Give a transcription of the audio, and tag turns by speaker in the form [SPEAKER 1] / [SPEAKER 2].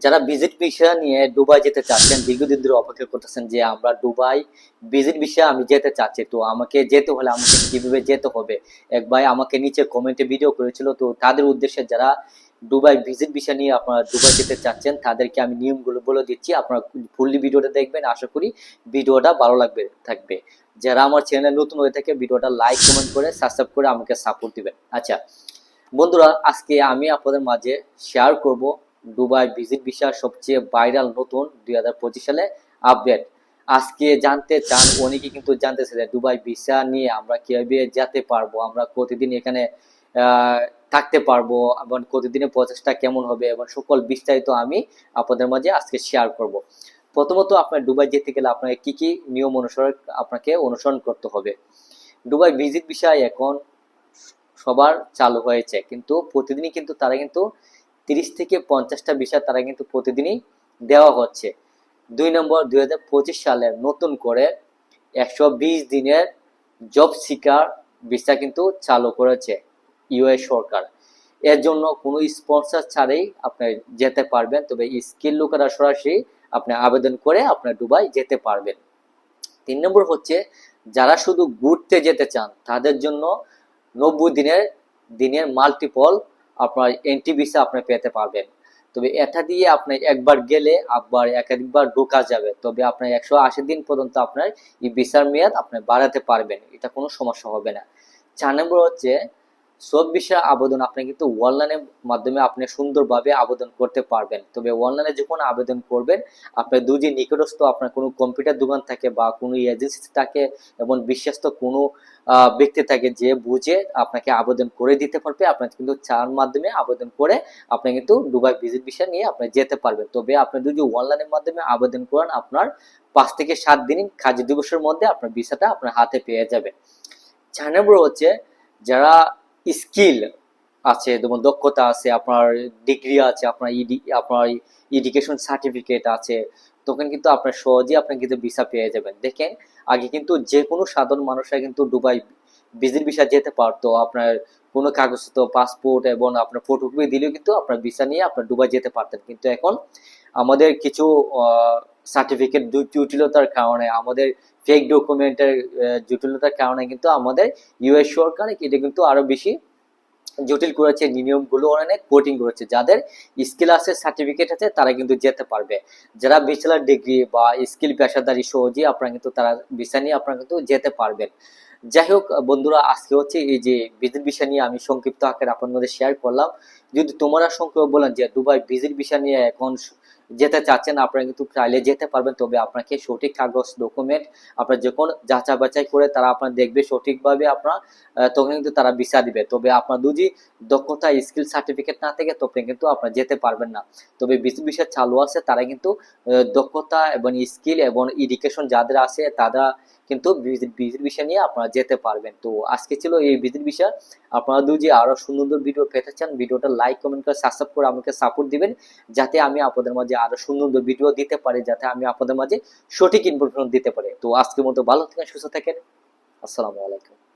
[SPEAKER 1] যারা visit visa নিয়ে Dubai যেতে চাচ্ছেন, দীর্ঘদিন ধরে অপেক্ষা করতেছেন যে আমরা দুবাই ভিজিট ভিসা আমি যেতে চাচ্ছি, তো আমাকে যেতে হলে আমাকে কিভাবে যেতে হবে। এক ভাই আমাকে নিচে কমেন্টে ভিডিও করেছিল, তো তাদের উদ্দেশ্যে যারা দুবাই ভিজিট ভিসা নিয়ে আপনারা দুবাই যেতে চাচ্ছেন তাদেরকে আমি নিয়মগুলো বলে দিচ্ছি। আপনারা ফুললি ভিডিওটা দেখবেন, আশা করি ভিডিওটা ভালো লাগবে থাকবে। যারা আমার চ্যানেলে নতুন হয়ে থাকে ভিডিওটা লাইক কমেন্ট করে সাবস্ক্রাইব করে আমাকে সাপোর্ট দিবেন। আচ্ছা বন্ধুরা, আজকে আমি আপনাদের মাঝে শেয়ার করব দুবাই ভিজিট ভিসার সবচেয়ে ভাইরাল নতুন 2025 সালে আপডেট। আজকে জানতে চান অনেকে, কিন্তু জানতেছে যে দুবাই ভিসা নিয়ে আমরা কিভাবে যেতে পারবো, আমরা প্রতিদিন এখানে থাকতে পারবো এবং প্রতিদিনের প্রচেষ্টা কেমন হবে এবং সকল বিস্তারিত আমি আপনাদের মাঝে আজকে শেয়ার করব। প্রথমত আপনার দুবাই যেতে গেলে আপনাকে কি কি নিয়ম অনুসরণ করতে হবে। দুবাই ভিজিট ভিসা এখন সবার চালু হয়েছে, কিন্তু প্রতিদিনই কিন্তু তারা কিন্তু 30 থেকে 50টা ভিসা তারা কিন্তু প্রতিদিনই দেওয়া হচ্ছে। 2 নম্বর 2025 সালের নতুন করে 120 দিনের জব সিকার ভিসা কিন্তু চালু করেছে ইউএস সরকার। এর জন্য কোনো স্পন্সর ছাড়াই আপনি যেতে পারবেন, তবে স্কিল লোকেরা সরাসরি আপনি আবেদন করে আপনার দুবাই যেতে পারবেন। 3 নম্বর হচ্ছে যারা শুধু ঘুরতে যেতে চান তাদের জন্য 90 দিনের মাল্টিপল আপনার এন্ট্রি ভিসা আপনি পেতে পারবেন। তবে এটা দিয়ে আপনি একবার গেলে আবার একাধিকবার ঢোকা যাবে, তবে আপনার 180 দিন পর্যন্ত আপনার এই ভিসার মেয়াদ আপনি বাড়াতে পারবেন, এটা কোনো সমস্যা হবে না। 4 নম্বর হচ্ছে সব ভিসার আবেদন আপনি কিন্তু অনলাইনের মাধ্যমে আপনি সুন্দরভাবে আবেদন করতে পারবেন। তবে অনলাইনে যখন আবেদন করবেন আপনার দুজি নিকটস্থ আপনার কোনো কম্পিউটার দোকান থাকে বা কোনো এজেন্সি থাকে এবং বিশ্বস্ত কোনো ব্যক্তি থাকে যে বুঝে আপনাকে আবেদন করে দিতে পারবে, আপনার কিন্তু চার মাধ্যমে আবেদন করে আপনি কিন্তু দুবাই ভিজিট ভিসা নিয়ে আপনি যেতে পারবেন। তবে আপনি যদি অনলাইনের মাধ্যমে আবেদন করেন আপনার 5 থেকে 7 দিন কাজী দিবসের মধ্যে আপনার ভিসাটা আপনার হাতে পেয়ে যাবে। 4 নম্বর হচ্ছে যারা স্কিল আছে, যেমন দক্ষতা আছে, আপনার ডিগ্রি আছে, আপনার এডুকেশন সার্টিফিকেট আছে, তখন কিন্তু আপনার সহজেই আপনি কিন্তু ভিসা পেয়ে যাবেন। দেখেন আগে কিন্তু যে কোনো সাধারণ মানুষরা কিন্তু দুবাই ভিজিট ভিসা যেতে পারতো, আপনার কোনো কাগজপত্র পাসপোর্ট এবং আপনার ফটোকপি দিলেও কিন্তু আপনার ভিসা নিয়ে আপনার দুবাই যেতে পারতেন। কিন্তু এখন আমাদের কিছু সার্টিফিকেট জটিলতার কারণে, আমাদের ফেক ডকুমেন্টের জটিলতার কারণে কিন্তু আমাদের ইউএস সরকার এটা কিন্তু আরো বেশি জটিল করেছে, নিয়মগুলো অনেক কঠিন করেছে। যাদের স্কিল আছে, সার্টিফিকেট আছে, তারা কিন্তু যেতে পারবে। যারা ব্যাচেলার ডিগ্রি বা স্কিল পেশাদারি সহজেই আপনারা কিন্তু তারা ভিসা নিয়ে আপনারা কিন্তু যেতে পারবেন। যাই হোক বন্ধুরা, আজকে হচ্ছে এই যে ভিজিট ভিসা নিয়ে আমি সংক্ষিপ্ত আকারে আপনাদের মধ্যে শেয়ার করলাম। যদি তোমরা সংক্ষেপে বলেন যে দুবাই ভিজিট ভিসা নিয়ে এখন যেতে চাচ্ছেন, আপনারা কিন্তু চাইলে যেতে পারবেন, তবে আপনাকে সঠিক কাগজ ডকুমেন্ট আপনার যখন যাচাই বাছাই করে তারা আপনার দেখবে সঠিকভাবে আপনার, তখন কিন্তু তারা ভিসা দিবে। তবে আপনার যদি দক্ষতা স্কিল সার্টিফিকেট না থাকে তবে কিন্তু আপনারা যেতে পারবেন না। তবে ভিজিট ভিসা চালু আছে, তারা কিন্তু দক্ষতা এবং স্কিল এবং এডুকেশন যাদের আছে তারা কিন্তু ভিজিট ভিসা নিয়ে আপনারা যেতে পারবেন। তো আজকে ছিল এই ভিজিট ভিসা। আপনারা যদি আরো সুন্দর ভিডিও পেতে চান ভিডিওটা লাইক কমেন্ট করে সাবস্ক্রাইব করে আমাকে সাপোর্ট দিবেন, যাতে আমি আপনাদের মাঝে আরো সুন্দর ভিডিও দিতে পারি, যাতে আমি আপনাদের মাঝে সঠিক ইনফরমেশন দিতে পারি। তো আজকের মতো ভালো থাকেন, সুস্থ থাকেন, আসসালামু আলাইকুম।